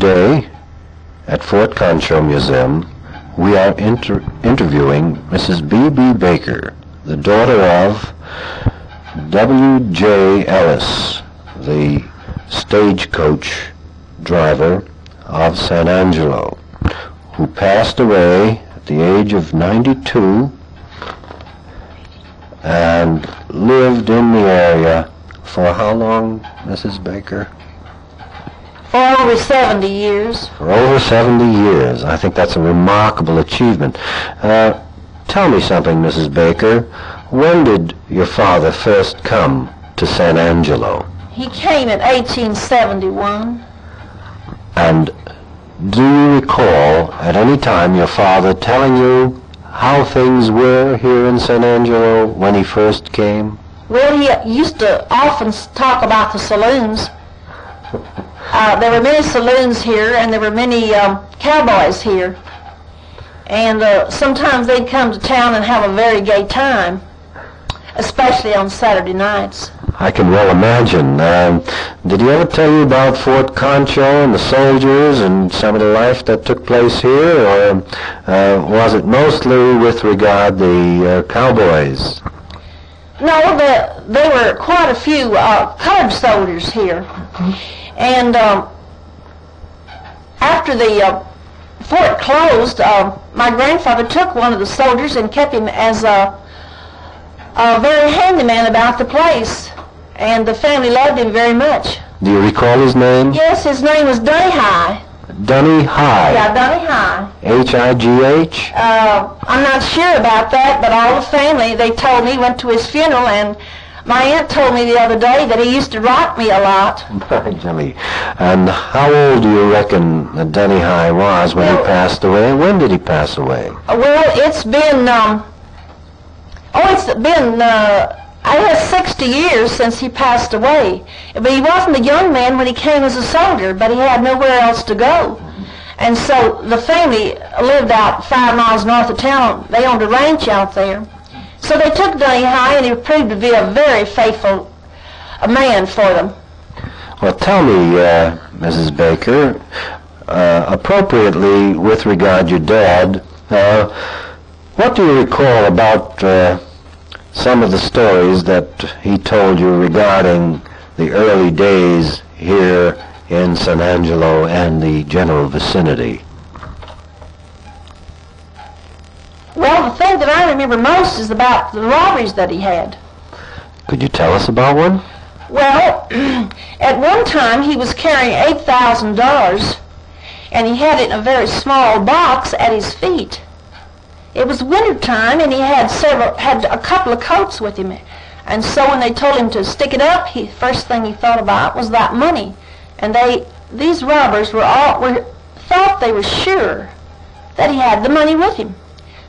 Today, at Fort Concho Museum, we are interviewing Mrs. B.B. Baker, the daughter of W.J. Ellis, the stagecoach driver of San Angelo, who passed away at the age of 92 and lived in the area for how long, Mrs. Baker? For over 70 years. For over 70 years. I think that's a remarkable achievement. Tell me something, Mrs. Baker. When did your father first come to San Angelo? He came in 1871. And do you recall at any time your father telling you how things were here in San Angelo when he first came? Well, he used to often talk about the saloons. There were many saloons here, and there were many cowboys here. And sometimes they'd come to town and have a very gay time, especially on Saturday nights. I can well imagine. Did he ever tell you about Fort Concho and the soldiers and some of the life that took place here, or was it mostly with regard the cowboys? No, there were quite a few colored soldiers here. And after the fort closed, my grandfather took one of the soldiers and kept him as a very handyman about the place. And the family loved him very much. Do you recall his name? Yes, his name was Dunny High. Dunny High? Yeah, Dunny High. H-I-G-H? I'm not sure about that, but all the family, they told me, went to his funeral, and my aunt told me the other day that he used to rock me a lot. My Jimmy. And how old do you reckon that Dunny High was when he passed away? And when did he pass away? Well, it's been, I guess 60 years since he passed away. But he wasn't a young man when he came as a soldier, but he had nowhere else to go. And so the family lived out 5 miles north of town. They owned a ranch out there. So they took Dunny High, and he proved to be a very faithful man for them. Well, tell me, Mrs. Baker, appropriately with regard to your dad, what do you recall about some of the stories that he told you regarding the early days here in San Angelo and the general vicinity? Well, the thing that I remember most is about the robberies that he had. Could you tell us about one? Well, at one time he was carrying $8,000, and he had it in a very small box at his feet. It was winter time, and he had a couple of coats with him. And so when they told him to stick it up, first thing he thought about was that money. And these robbers thought they were sure that he had the money with him.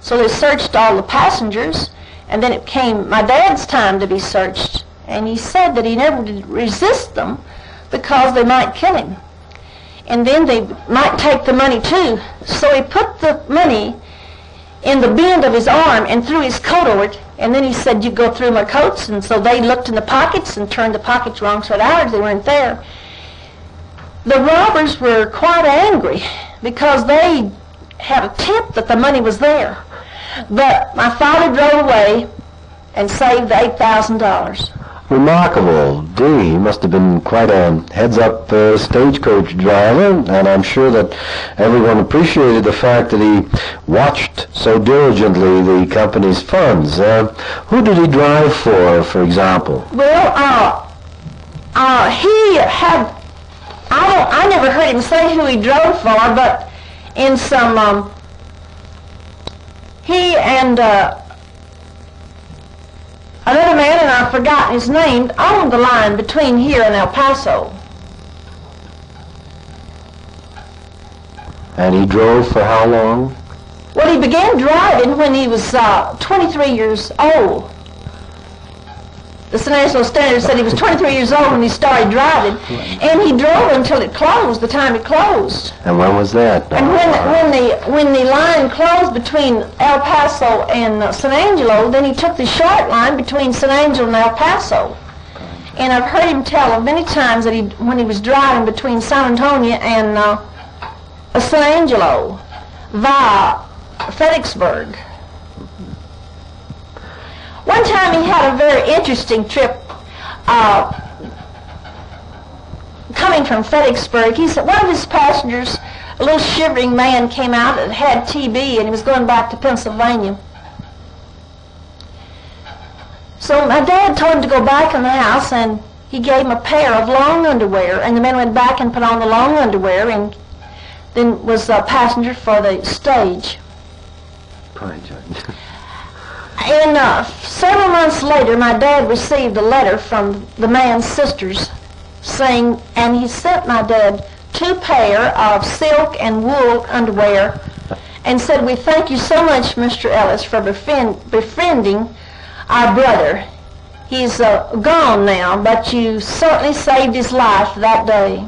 So they searched all the passengers, and then it came my dad's time to be searched. And he said that he never did resist them because they might kill him. And then they might take the money too. So he put the money in the bend of his arm and threw his coat over it. And then he said, "You go through my coats." And so they looked in the pockets and turned the pockets wrong side out. They weren't there. The robbers were quite angry because they had a tip that the money was there. But my father drove away and saved the $8,000. Remarkable. He must have been quite a heads-up stagecoach driver, and I'm sure that everyone appreciated the fact that he watched so diligently the company's funds. Who did he drive for example? Well, he had, I never heard him say who he drove for, but in some, he and another man, and I've forgotten his name, owned the line between here and El Paso. And he drove for how long? Well, he began driving when he was 23 years old. The San Angelo Standard said he was 23 years old when he started driving, and he drove until it closed, the time it closed. And when was that? And when the line closed between El Paso and San Angelo, then he took the short line between San Angelo and El Paso. And I've heard him tell many times that when he was driving between San Antonio and San Angelo via Fredericksburg. One time he had a very interesting trip coming from Fredericksburg. He said one of his passengers, a little shivering man, came out that had TB and he was going back to Pennsylvania. So my dad told him to go back in the house, and he gave him a pair of long underwear, and the man went back and put on the long underwear and then was a passenger for the stage. And several months later, my dad received a letter from the man's sisters saying, and he sent my dad 2 pair of silk and wool underwear and said, "We thank you so much, Mr. Ellis, for befriending our brother. He's gone now, but you certainly saved his life that day."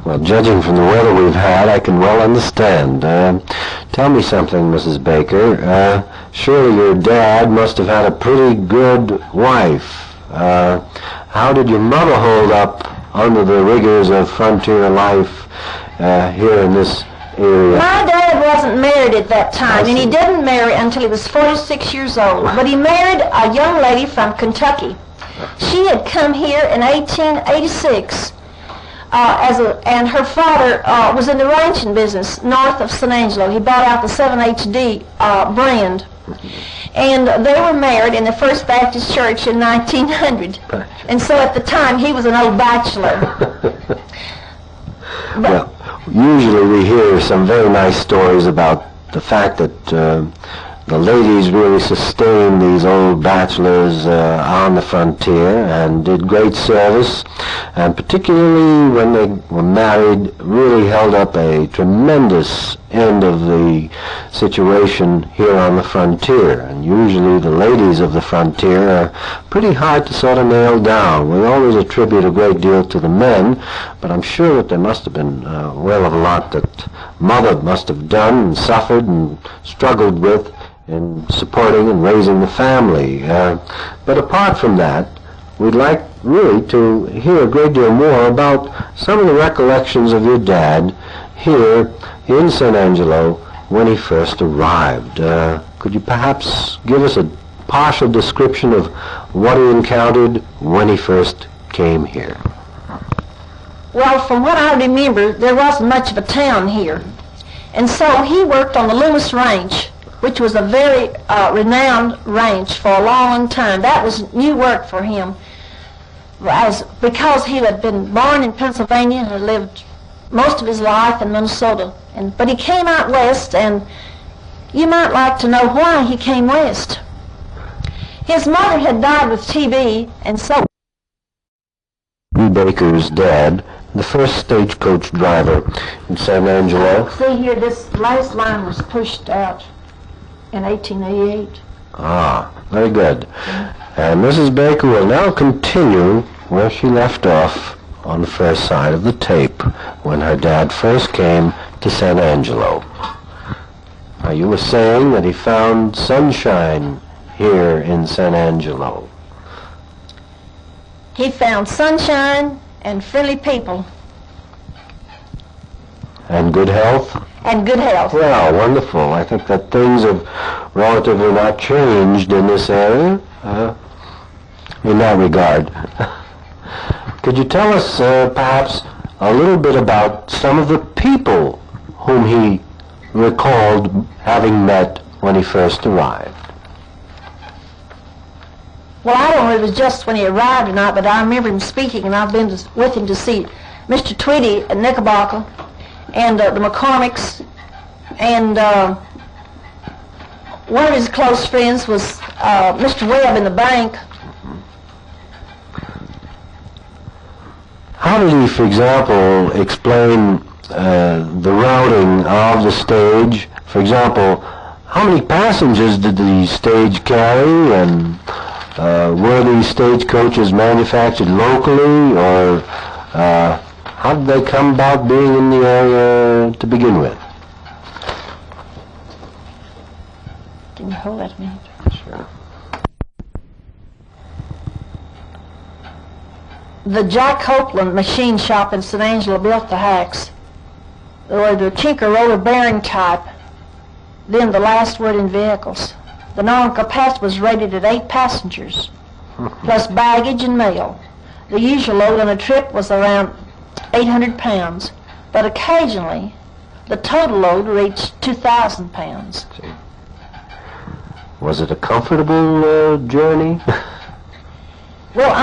Well, judging from the weather we've had, I can well understand. Tell me something, Mrs. Baker. Surely your dad must have had a pretty good wife. How did your mother hold up under the rigors of frontier life here in this area? My dad wasn't married at that time, and he didn't marry until he was 46 years old. But he married a young lady from Kentucky. She had come here in 1886. And her father was in the ranching business north of San Angelo. He bought out the 7HD brand. And they were married in the First Baptist Church in 1900. And so at the time, he was an old bachelor. Well, usually we hear some very nice stories about the fact that the ladies really sustained these old bachelors on the frontier and did great service, and particularly when they were married, really held up a tremendous end of the situation here on the frontier. And usually the ladies of the frontier are pretty hard to sort of nail down. We always attribute a great deal to the men, but I'm sure that there must have been well of a lot that Mother must have done and suffered and struggled with in supporting and raising the family. But apart from that, we'd like really to hear a great deal more about some of the recollections of your dad here in San Angelo when he first arrived. Could you perhaps give us a partial description of what he encountered when he first came here? Well, from what I remember, there wasn't much of a town here. And so he worked on the Loomis Ranch, which was a very renowned ranch for a long time. That was new work for him, because he had been born in Pennsylvania and had lived most of his life in Minnesota. But he came out west, and you might like to know why he came west. His mother had died with TB, and so Baker's dad, the first stagecoach driver in San Angelo. See here, this last line was pushed out in 1888. Ah, very good. And Mrs. Baker will now continue where she left off on the first side of the tape when her dad first came to San Angelo. Now, you were saying that he found sunshine here in San Angelo. He found sunshine and friendly people. And good health? And good health. Well, wonderful. I think that things have relatively not changed in this area in that regard. Could you tell us perhaps a little bit about some of the people whom he recalled having met when he first arrived? Well, I don't know if it was just when he arrived or not, but I remember him speaking, and I've been with him to see Mr. Tweedy at Knickerbocker, and the McCormicks, and one of his close friends was Mr. Webb in the bank. How did he, for example, explain the routing of the stage? For example, how many passengers did the stage carry, and were these stagecoaches manufactured locally, or how did they come about being in the area to begin with? Can you hold that a minute? Sure. The Jack Copeland machine shop in San Angelo built the hacks. or the Tinker roller bearing type, then the last word in vehicles. The non-capacity was rated at 8 passengers, plus baggage and mail. The usual load on a trip was around 800 pounds, but occasionally the total load reached 2,000 pounds. Was it a comfortable journey? Well,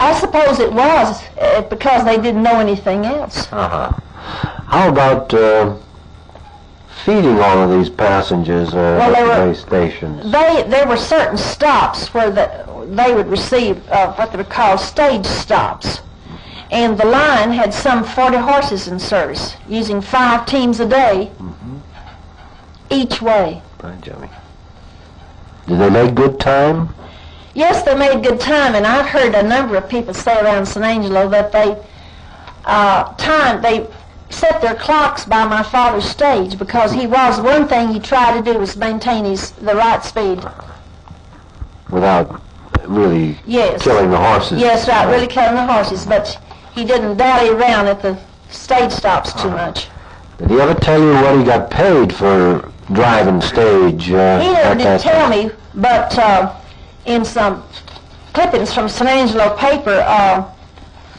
I suppose it was, because they didn't know anything else. How about feeding all of these passengers at the base stations? There were certain stops where they would receive what they would call stage stops. And the line had some 40 horses in service, using 5 teams a day, each way. Right, Jimmy. Did they make good time? Yes, they made good time, and I've heard a number of people say around San Angelo that they set their clocks by my father's stage, because one thing he tried to do was maintain the right speed. Without really killing the horses. Yes, right, really killing the horses, but he didn't dally around at the stage stops too much. Did he ever tell you what he got paid for driving stage? He never did tell me, but in some clippings from San Angelo paper,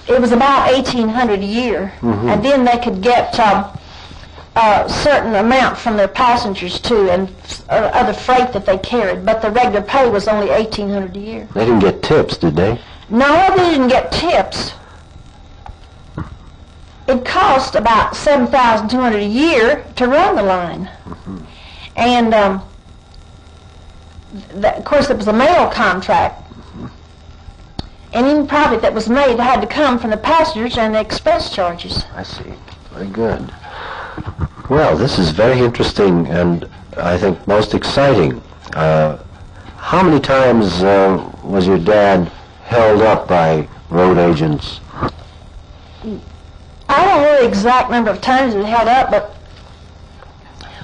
it was about $1,800 a year, and then they could get a certain amount from their passengers too, and other freight that they carried. But the regular pay was only $1,800 a year. They didn't get tips, did they? No, they didn't get tips. It cost about $7,200 a year to run the line, and of course it was a mail contract. And any profit that was made had to come from the passengers and the express charges. I see. Very good. Well, this is very interesting and I think most exciting. How many times was your dad held up by road agents? I don't know the exact number of times he was held up, but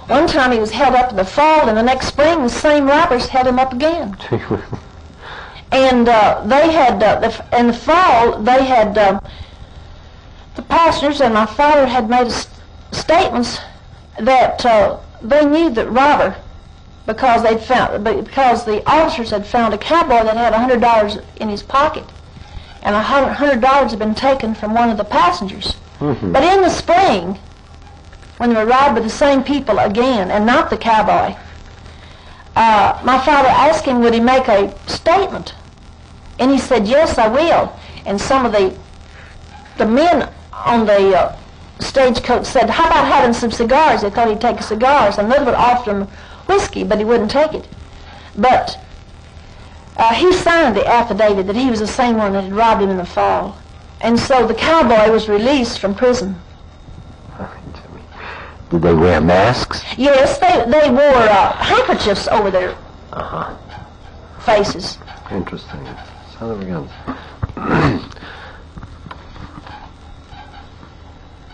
one time he was held up in the fall, and the next spring the same robbers held him up again. And they had, in the fall, they had, the passengers and my father had made statements that they knew that robber, because the officers had found a cowboy that had $100 in his pocket, and $100 had been taken from one of the passengers. But in the spring, when they were robbed by the same people again, and not the cowboy, my father asked him would he make a statement, and he said, yes, I will. And some of the men on the stagecoach said, how about having some cigars? They thought he'd take cigars. Another would offer him whiskey, but he wouldn't take it. But he signed the affidavit that he was the same one that had robbed him in the fall. And so the cowboy was released from prison. Did they wear masks? Yes, they wore handkerchiefs over their faces. Interesting. So there we go.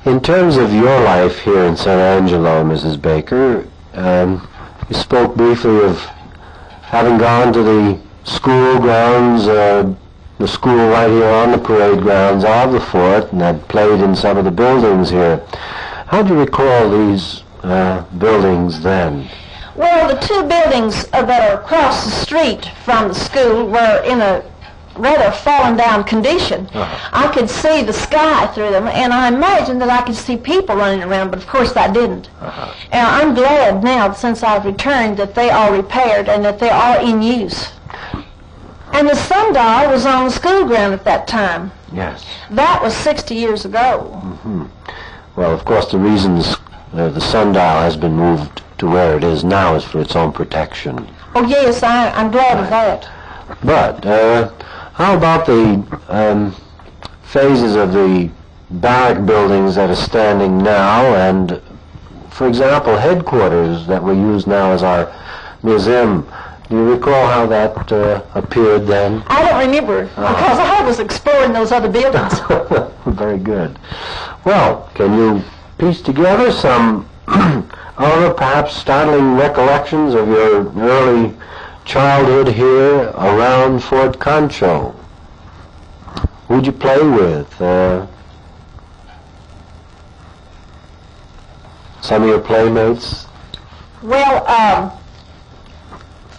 In terms of your life here in San Angelo, Mrs. Baker, you spoke briefly of having gone to the school grounds, the school right here on the parade grounds of the fort, and had played in some of the buildings here. How do you recall these buildings then? Well, the 2 buildings that are across the street from the school were in a rather fallen down condition. I could see the sky through them, and I imagined that I could see people running around, but of course I didn't. And I'm glad now, since I've returned, that they are repaired and that they are in use. And the sundial was on the school ground at that time. Yes. That was 60 years ago. Well, of course, the reason the sundial has been moved to where it is now is for its own protection. Oh, yes, I'm glad of that. But how about the phases of the barrack buildings that are standing now, and, for example, headquarters that we use now as our museum? Do you recall how that appeared then? I don't remember, because I was exploring those other buildings. Very good. Well, can you piece together some other perhaps startling recollections of your early childhood here around Fort Concho? Who'd you play with? Some of your playmates? Well,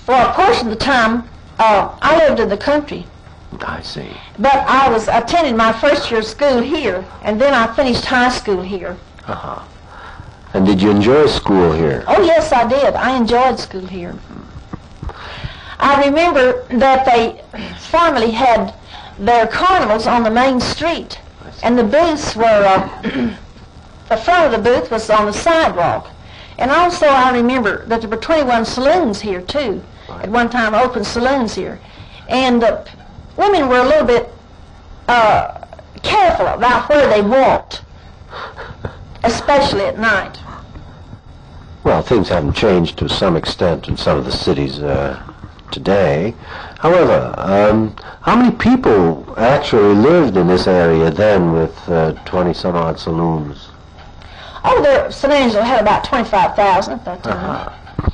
for a portion of the time, I lived in the country. I see. But I was attending my first year of school here, and then I finished high school here. Uh-huh. And did you enjoy school here? Oh, yes, I did. I enjoyed school here. I remember that they formerly had their carnivals on the main street, and the booths were, the front of the booth was on the sidewalk. And also I remember that there were 21 saloons here, too. At one time, open saloons here. And women were a little bit careful about where they walked, especially at night. Well, things haven't changed to some extent in some of the cities today. However, how many people actually lived in this area then with 20-some-odd saloons? Oh, San Angelo had about 25,000 at that time. Uh-huh.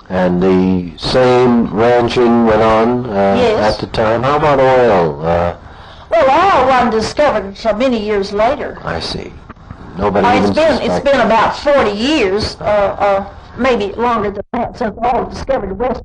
And the same ranching went on Yes. at the time? How about oil? Well, oil wasn't discovered until many years later. I see. Nobody Oh, even it's been suspected. about 40 years, or maybe longer than that, since oil was discovered in West